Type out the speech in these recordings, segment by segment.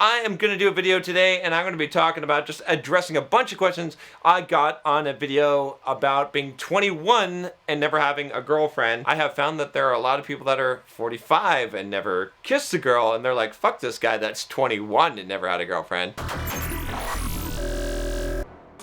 I am going to do a video today, and I'm going to be talking about just addressing a bunch of questions I got on a video about being 21 and never having a girlfriend. I have found that there are a lot of people that are 45 and never kissed a girl, and they're like, fuck this guy that's 21 and never had a girlfriend.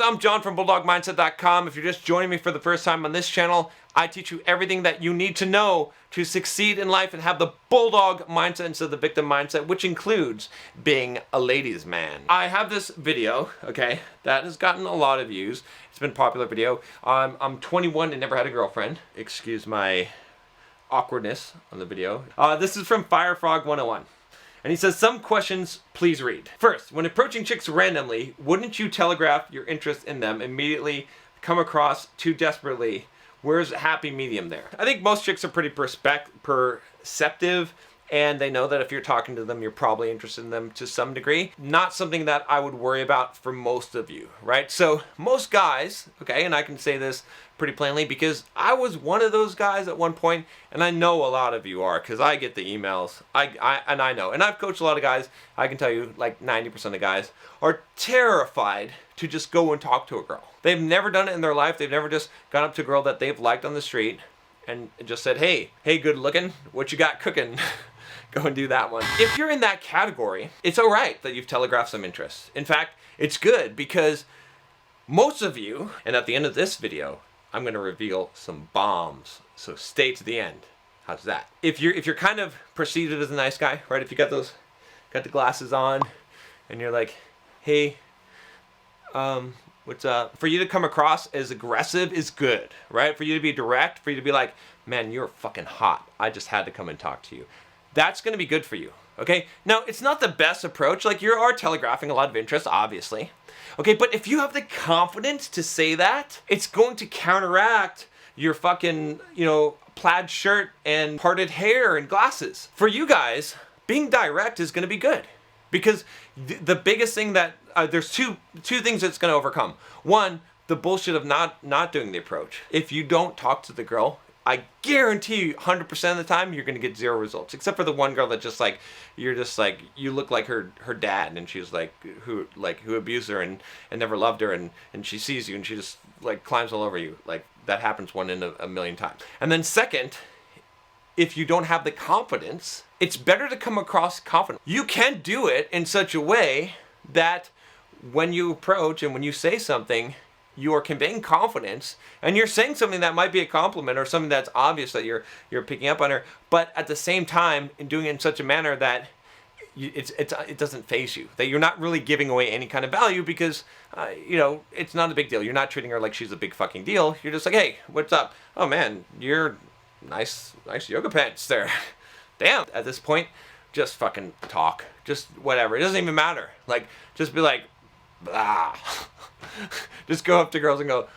I'm John from BulldogMindset.com. If you're just joining me for the first time on this channel, I teach you everything that you need to know to succeed in life and have the bulldog mindset instead of the victim mindset, which includes being a ladies' man. I have this video, okay, that has gotten a lot of views. It's been a popular video. I'm 21 and never had a girlfriend. Excuse my awkwardness on the video. This is from Firefrog 101. And he says, some questions, please read. First, when approaching chicks randomly, wouldn't you telegraph your interest in them immediately, come across too desperately? Where's a happy medium there? I think most chicks are pretty perceptive, and they know that if you're talking to them, you're probably interested in them to some degree. Not something that I would worry about for most of you, right? So most guys, okay, and I can say this pretty plainly because I was one of those guys at one point, and I know a lot of you are because I get the emails. I know, and I've coached a lot of guys. I can tell you like 90% of guys are terrified to just go and talk to a girl. They've never done it in their life. They've never just gone up to a girl that they've liked on the street and just said, hey, good looking, what you got cooking? Go and do that one. If you're in that category, it's all right that you've telegraphed some interest. In fact, it's good because most of you, and at the end of this video, I'm going to reveal some bombs. So stay to the end. How's that? If you're kind of perceived as a nice guy, right? If you got the glasses on, and you're like, hey, what's up? For you to come across as aggressive is good, right? For you to be direct, for you to be like, man, you're fucking hot. I just had to come and talk to you. That's going to be good for you, okay? Now, it's not the best approach. Like, you are telegraphing a lot of interest, obviously. Okay, but if you have the confidence to say that, it's going to counteract your fucking, plaid shirt and parted hair and glasses. For you guys, being direct is going to be good. Because the biggest thing that, there's two things that's going to overcome. One, the bullshit of not doing the approach. If you don't talk to the girl, I guarantee you 100% of the time you're going to get zero results, except for the one girl that just like, you look like her dad, and she's like, who abused her and never loved her, and she sees you and she just like climbs all over you. Like, that happens one in a million times. And then second, if you don't have the confidence, it's better to come across confident. You can do it in such a way that when you approach and when you say something, you are conveying confidence, and you're saying something that might be a compliment or something that's obvious that you're picking up on her, but at the same time, in doing it in such a manner that it doesn't faze you, that you're not really giving away any kind of value because, it's not a big deal. You're not treating her like she's a big fucking deal. You're just like, hey, what's up? Oh man, you're nice yoga pants there. Damn. At this point, just fucking talk. Just whatever. It doesn't even matter. Like, just be like, blah. Just go up to girls and go,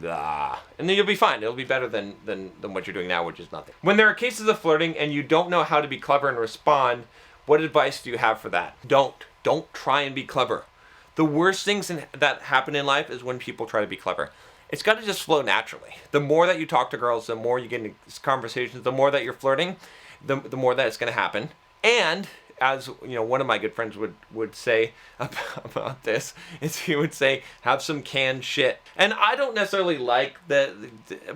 blah. And then you'll be fine. It'll be better than what you're doing now, which is nothing. When there are cases of flirting and you don't know how to be clever and respond, what advice do you have for that? Don't try and be clever. The worst things that happen in life is when people try to be clever. It's got to just flow naturally. The more that you talk to girls, the more you get into conversations, the more that you're flirting, the more that it's going to happen. And as one of my good friends would say about this, is he would say, have some canned shit. And I don't necessarily like that,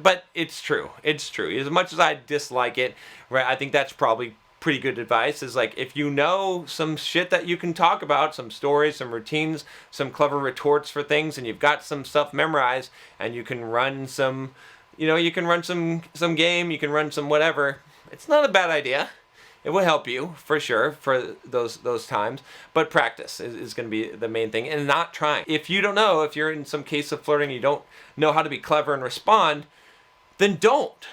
but it's true. It's true. As much as I dislike it, right, I think that's probably pretty good advice, is like, if you know some shit that you can talk about, some stories, some routines, some clever retorts for things, and you've got some stuff memorized, and you can run some, you can run some game, you can run some whatever, it's not a bad idea. It will help you, for sure, for those times. But practice is going to be the main thing, and not trying. If you don't know, if you're in some case of flirting, you don't know how to be clever and respond, then don't.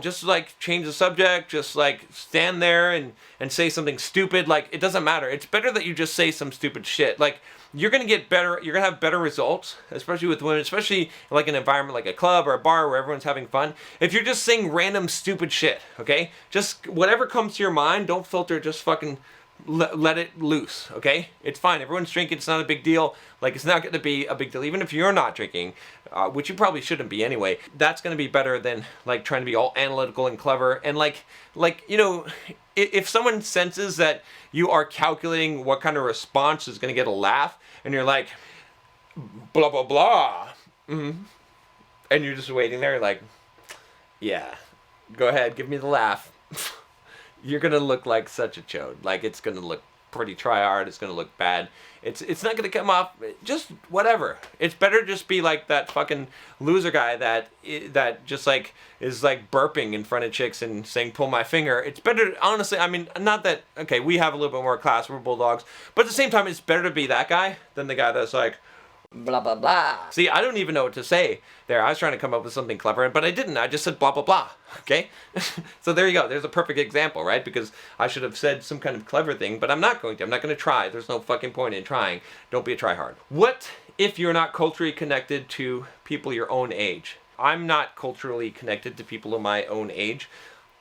Just like change the subject, just like stand there and say something stupid. Like, it doesn't matter. It's better that you just say some stupid shit. Like, you're going to get better, you're going to have better results, especially with women, especially like an environment like a club or a bar where everyone's having fun. If you're just saying random stupid shit, okay? Just whatever comes to your mind, don't filter, just fucking let it loose, okay? It's fine. Everyone's drinking. It's not a big deal. Like, it's not going to be a big deal. Even if you're not drinking, which you probably shouldn't be anyway, that's going to be better than, like, trying to be all analytical and clever. And, like, you know, if someone senses that you are calculating what kind of response is going to get a laugh, and you're like, blah, blah, blah, mm-hmm. And you're just waiting there like, yeah, go ahead, give me the laugh. You're going to look like such a chode. Like, it's going to look pretty try-hard. It's going to look bad. It's not going to come off, just whatever. It's better just be like that fucking loser guy that just, like, is, like, burping in front of chicks and saying, pull my finger. It's better, honestly, I mean, not that, okay, we have a little bit more class, we're bulldogs, but at the same time, it's better to be that guy than the guy that's like, blah, blah, blah. See, I don't even know what to say there. I was trying to come up with something clever, but I didn't. I just said blah, blah, blah. Okay? So there you go. There's a perfect example, right? Because I should have said some kind of clever thing, but I'm not going to. I'm not going to try. There's no fucking point in trying. Don't be a tryhard. What if you're not culturally connected to people your own age? I'm not culturally connected to people of my own age.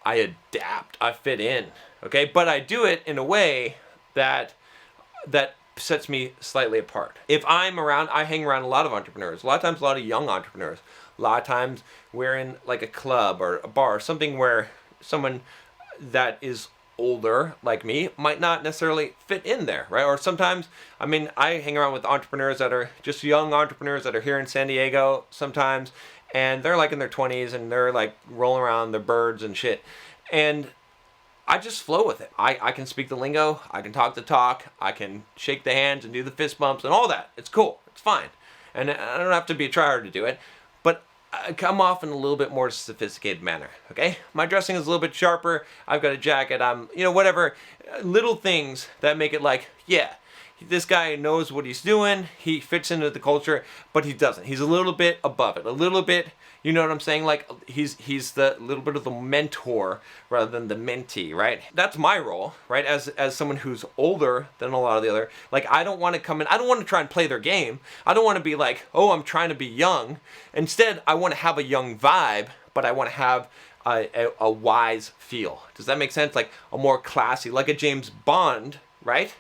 I adapt. I fit in. Okay? But I do it in a way that sets me slightly apart. If I'm around, I hang around a lot of entrepreneurs. A lot of times, a lot of young entrepreneurs. A lot of times, we're in like a club or a bar, or something where someone that is older, like me, might not necessarily fit in there, right? Or sometimes, I mean, I hang around with entrepreneurs that are just young entrepreneurs that are here in San Diego sometimes, and they're like in their 20s, and they're like rolling around their birds and shit. And I just flow with it. I can speak the lingo. I can talk the talk. I can shake the hands and do the fist bumps and all that. It's cool. It's fine. And I don't have to be a tryhard to do it. But I come off in a little bit more sophisticated manner, okay? My dressing is a little bit sharper. I've got a jacket. I'm, you know, whatever. Little things that make it like, yeah, this guy knows what he's doing. He fits into the culture, but he doesn't. He's a little bit above it. A little bit, you know what I'm saying? Like, he's the little bit of the mentor rather than the mentee, right? That's my role, right? As someone who's older than a lot of the other, like, I don't want to come in, I don't want to try and play their game. I don't want to be like, oh, I'm trying to be young. Instead, I want to have a young vibe, but I want to have a wise feel. Does that make sense? Like a more classy, like a James Bond, right?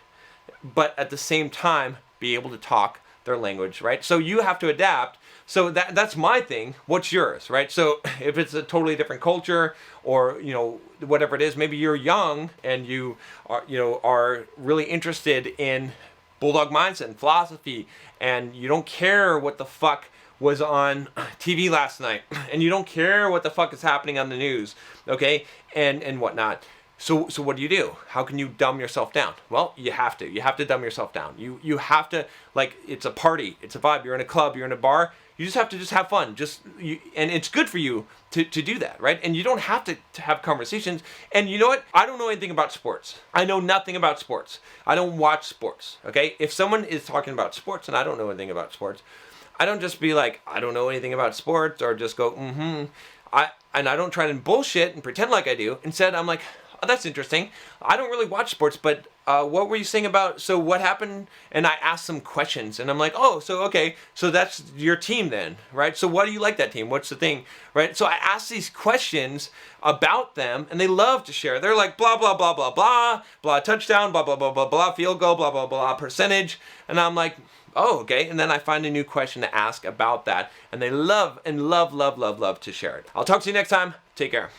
But at the same time, be able to talk their language, right? So you have to adapt. So that's my thing. What's yours, right? So if it's a totally different culture, or, you know, whatever it is, maybe you're young and you are, you know, are really interested in Bulldog mindset and philosophy, and you don't care what the fuck was on TV last night, and you don't care what the fuck is happening on the news, okay, and whatnot. So what do? How can you dumb yourself down? Well, you have to. You have to dumb yourself down. You have to, like, it's a party. It's a vibe. You're in a club. You're in a bar. You just have to have fun. And it's good for you to do that, right? And you don't have to have conversations. And you know what? I don't know anything about sports. I know nothing about sports. I don't watch sports, okay? If someone is talking about sports and I don't know anything about sports, I don't just be like, I don't know anything about sports, or just go, and I don't try and bullshit and pretend like I do. Instead, I'm like, oh, that's interesting. I don't really watch sports, but what were you saying about, so what happened? And I asked some questions, and I'm like, oh, so okay, so that's your team then, right? So why do you like that team? What's the thing, right? So I asked these questions about them, and they love to share. They're like, blah, blah, blah, blah, blah, blah, touchdown, blah, blah, blah, blah, blah, field goal, blah, blah, blah, percentage. And I'm like, oh, okay. And then I find a new question to ask about that, and they love to share it. I'll talk to you next time. Take care.